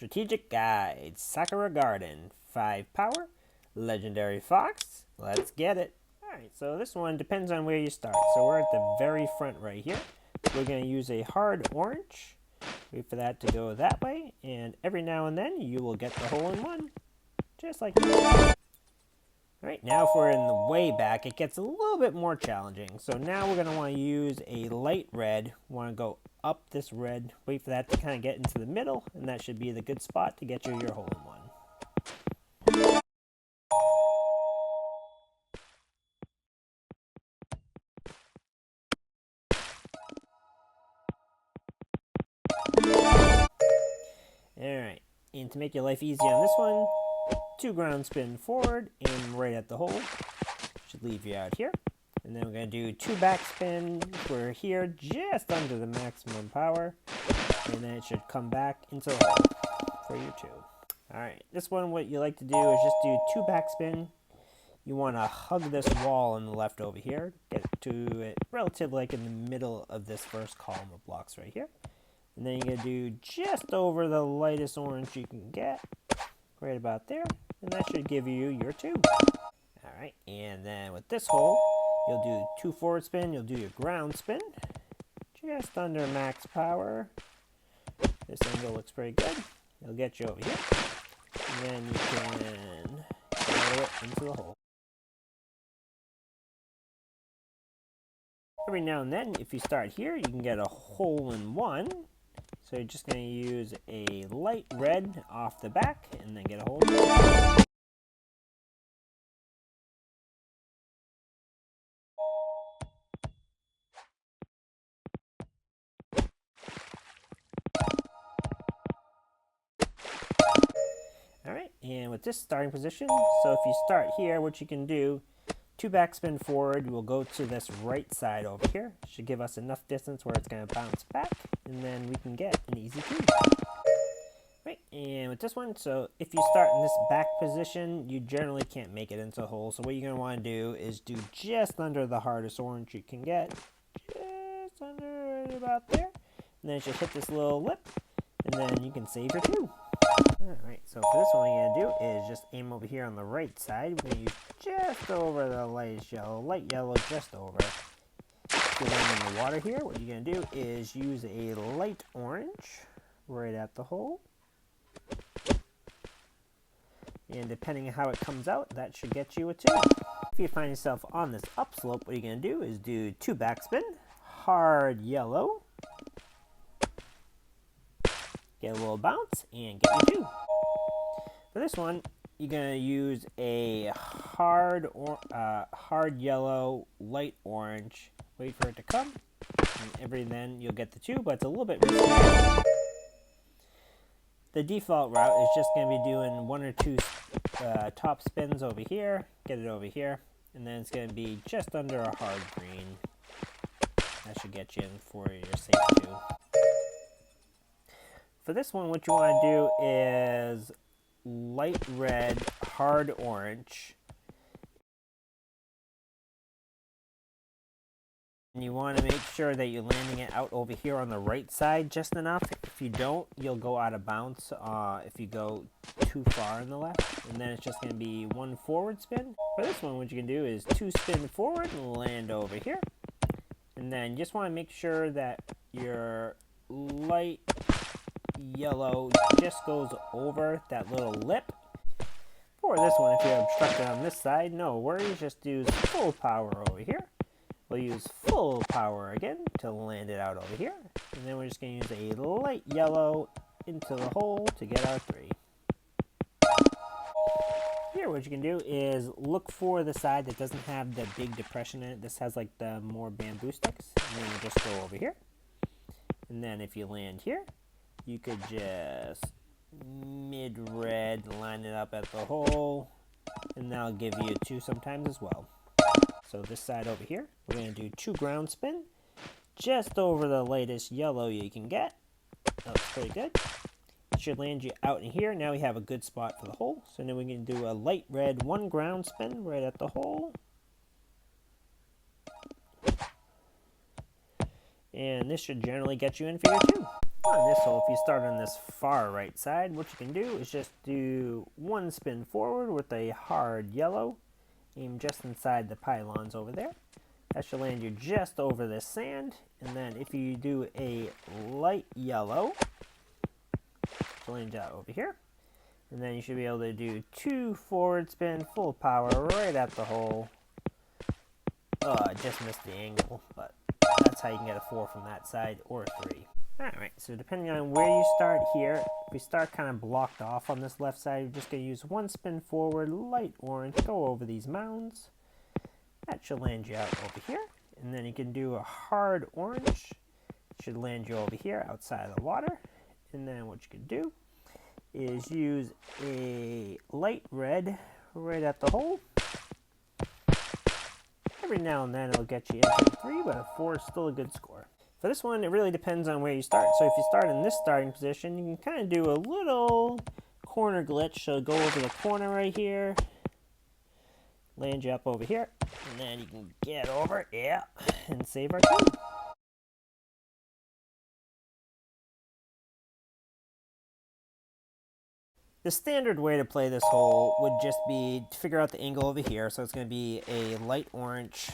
Strategic Guide, Sakura Garden, 5 power, legendary fox. Let's get it. Alright, so this one depends on where you start. So we're at the very front right here. We're going to use a hard orange. Wait for that to go that way, and every now and then you will get the hole in one. Just like that. Alright, now if we're in the way back, it gets a little bit more challenging. So now we're going to want to use a light red. We want to go up this red, wait for that to kind of get into the middle, and that should be the good spot to get you your hole in one. Alright, and to make your life easy on this one, 2 ground spin forward, aim right at the hole. Should leave you out here. And then we're going to do 2 back spin. We're here just under the maximum power. And then it should come back into the hole for your 2. Alright, this one what you like to do is just do 2 back spin. You want to hug this wall on the left over here. Get to it relatively like in the middle of this first column of blocks right here. And then you're going to do just over the lightest orange you can get. Right about there. And that should give you your 2. Alright, and then with this hole, you'll do 2 forward spin, you'll do your ground spin. Just under max power. This angle looks pretty good. It'll get you over here. And then you can throw it into the hole. Every now and then, if you start here, you can get a hole in one. So you're just going to use a light red off the back and then get a hole in one. Alright, and with this starting position, so if you start here, what you can do, 2 backspin forward, we'll go to this right side over here. Should give us enough distance where it's going to bounce back, and then we can get an easy 2. Right, and with this one, so if you start in this back position, you generally can't make it into a hole. So what you're going to want to do is do just under the hardest orange you can get. Just under right about there. And then it should hit this little lip, and then you can save your 2. Alright, so for this one, what you're going to do is just aim over here on the right side. We're going to use just over the lightest yellow, light yellow just over. If you land in the water here, what you're going to do is use a light orange right at the hole. And depending on how it comes out, that should get you a 2. If you find yourself on this upslope, what you're going to do is do 2 backspin, hard yellow. Get a little bounce, and get your 2. For this one, you're going to use a hard yellow, light orange. Wait for it to come, and every then you'll get the 2, but it's a little bit riskier. The default route is just going to be doing 1 or 2 top spins over here, get it over here, and then it's going to be just under a hard green. That should get you in for your safe 2. For this one, what you want to do is light red, hard orange. And you want to make sure that you're landing it out over here on the right side just enough. If you don't, you'll go out of bounds if you go too far on the left. And then it's just going to be 1 forward spin. For this one, what you can do is 2 spin forward and land over here. And then you just want to make sure that your light yellow just goes over that little lip. For this one, if you're obstructed on this side, no worries, just use full power over here. We'll use full power again to land it out over here. And then we're just going to use a light yellow into the hole to get our 3. Here, what you can do is look for the side that doesn't have the big depression in it. This has like the more bamboo sticks. And then you just go over here. And then if you land here, you could just mid-red line it up at the hole, and that'll give you a 2 sometimes as well. So this side over here, we're going to do 2 ground spin, just over the lightest yellow you can get. That looks pretty good. It should land you out in here. Now we have a good spot for the hole. So then we can do a light red 1 ground spin right at the hole. And this should generally get you in for your 2. On this hole, if you start on this far right side, what you can do is just do one spin forward with a hard yellow. Aim just inside the pylons over there. That should land you just over this sand. And then if you do a light yellow, it'll land you out over here. And then you should be able to do 2 forward spin, full power, right at the hole. Oh, I just missed the angle, but that's how you can get a 4 from that side, or a 3. Alright, so depending on where you start here, if we start kind of blocked off on this left side, you're just going to use one spin forward, light orange, go over these mounds. That should land you out over here. And then you can do a hard orange. It should land you over here outside of the water. And then what you can do is use a light red right at the hole. Every now and then it'll get you into a 3, but a 4 is still a good score. For this one, it really depends on where you start. So if you start in this starting position, you can kind of do a little corner glitch. So go over the corner right here, land you up over here, and then you can get over, yeah, and save our time. The standard way to play this hole would just be to figure out the angle over here. So it's going to be a light orange.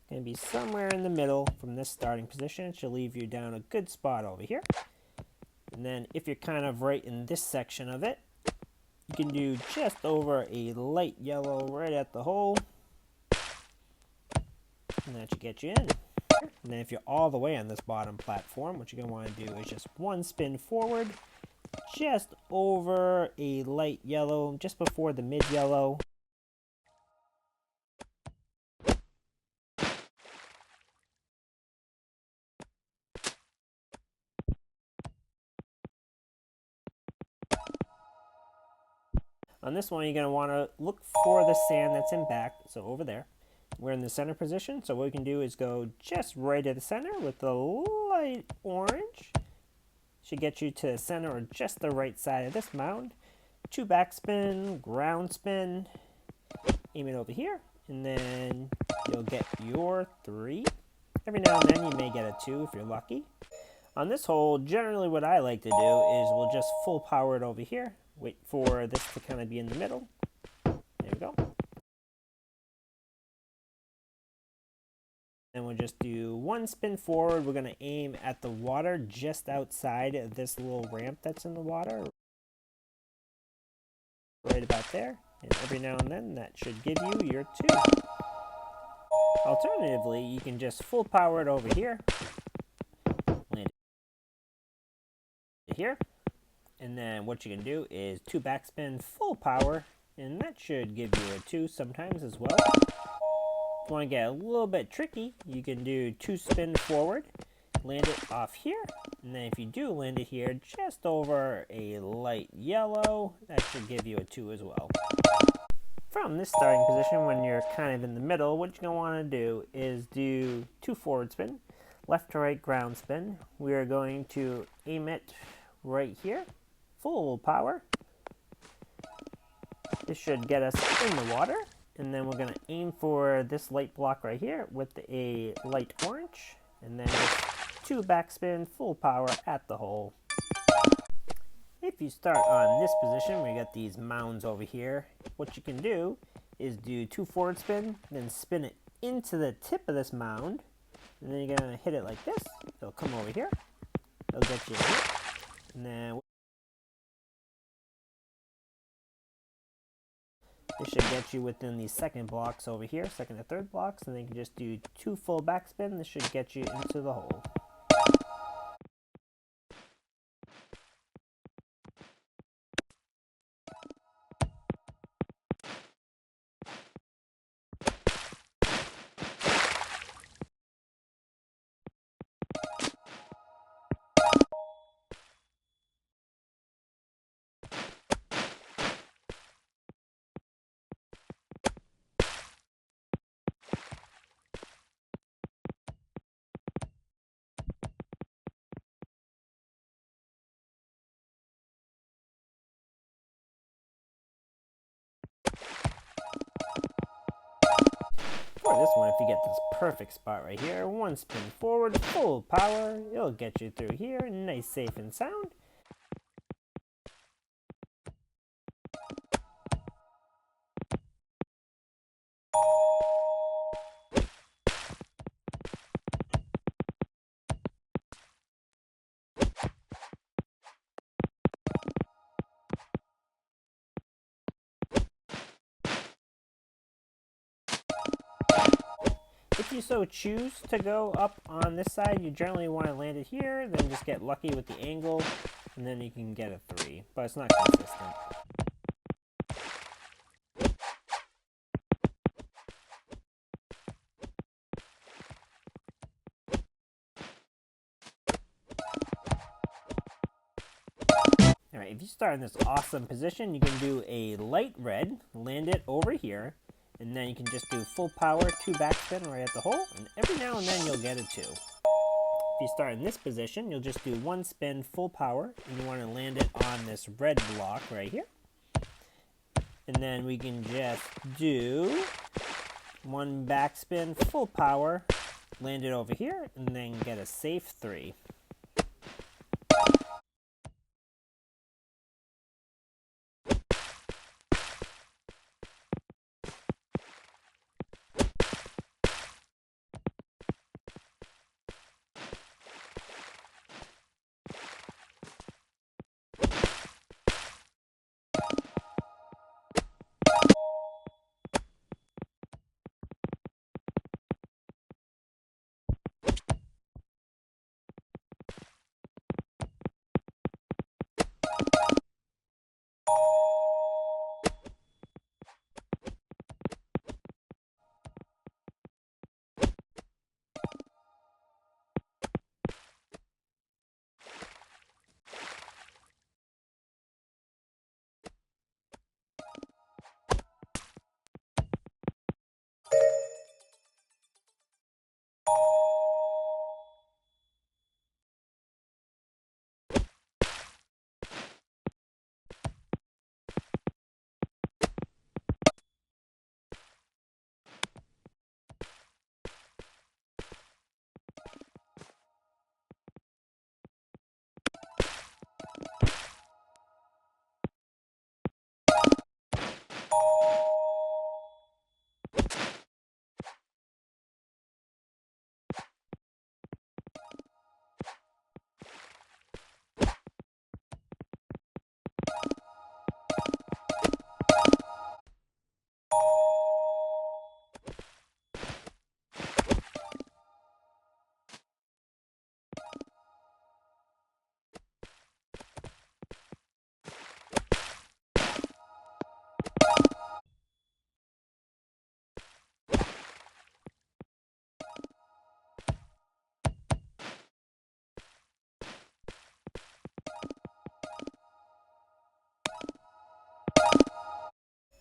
Going to be somewhere in the middle from this starting position. It should leave you down a good spot over here. And then if you're kind of right in this section of it, you can do just over a light yellow right at the hole. And that should get you in. And then if you're all the way on this bottom platform, what you're going to want to do is just one spin forward, just over a light yellow, just before the mid yellow. On this one, you're going to want to look for the sand that's in back, so over there. We're in the center position, so what we can do is go just right at the center with the light orange. Should get you to the center or just the right side of this mound. 2 backspin, ground spin, aim it over here, and then you'll get your 3. Every now and then you may get a 2 if you're lucky. On this hole, generally what I like to do is we'll just full power it over here. Wait for this to kind of be in the middle. There we go. And we'll just do one spin forward. We're going to aim at the water just outside of this little ramp that's in the water. Right about there. And every now and then that should give you your 2. Alternatively, you can just full power it over here. Land it here. And then what you can do is 2 backspin, full power, and that should give you a 2 sometimes as well. If you want to get a little bit tricky, you can do 2 spin forward, land it off here, and then if you do land it here just over a light yellow, that should give you a 2 as well. From this starting position, when you're kind of in the middle, what you're going to want to do is do 2 forward spin, left to right ground spin. We are going to aim it right here. Full power. This should get us in the water, and then we're going to aim for this light block right here with a light orange, and then just 2 backspin, full power at the hole. If you start on this position where you got these mounds over here, what you can do is do 2 forward spin, then spin it into the tip of this mound, and then you're going to hit it like this. It'll come over here. It'll get you in here, and then this should get you within the second blocks over here, second and third blocks, and then you can just do 2 full backspin. This should get you into the hole. this one, if you get this perfect spot right here, one spin forward, full power, it'll get you through here, nice, safe, and sound. If you so choose to go up on this side, you generally want to land it here, then just get lucky with the angle, and then you can get a 3, but it's not consistent. Alright, if you start in this awesome position, you can do a light red, land it over here, and then you can just do full power, 2 backspin right at the hole, and every now and then you'll get a 2. If you start in this position, you'll just do 1 spin, full power, and you want to land it on this red block right here. And then we can just do 1 backspin, full power, land it over here, and then get a safe 3.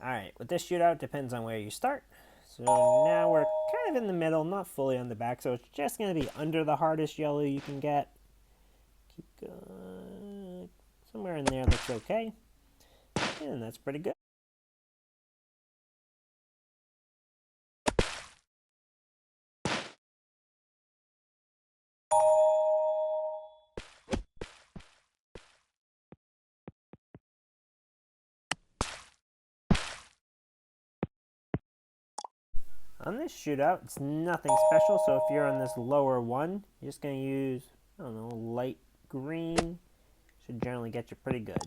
Alright, with this shootout, depends on where you start. So now we're kind of in the middle, not fully on the back, so it's just going to be under the hardest yellow you can get. Keep going. Somewhere in there looks okay. And that's pretty good. On this shootout, it's nothing special, so if you're on this lower one, you're just going to use, I don't know, light green. Should generally get you pretty good.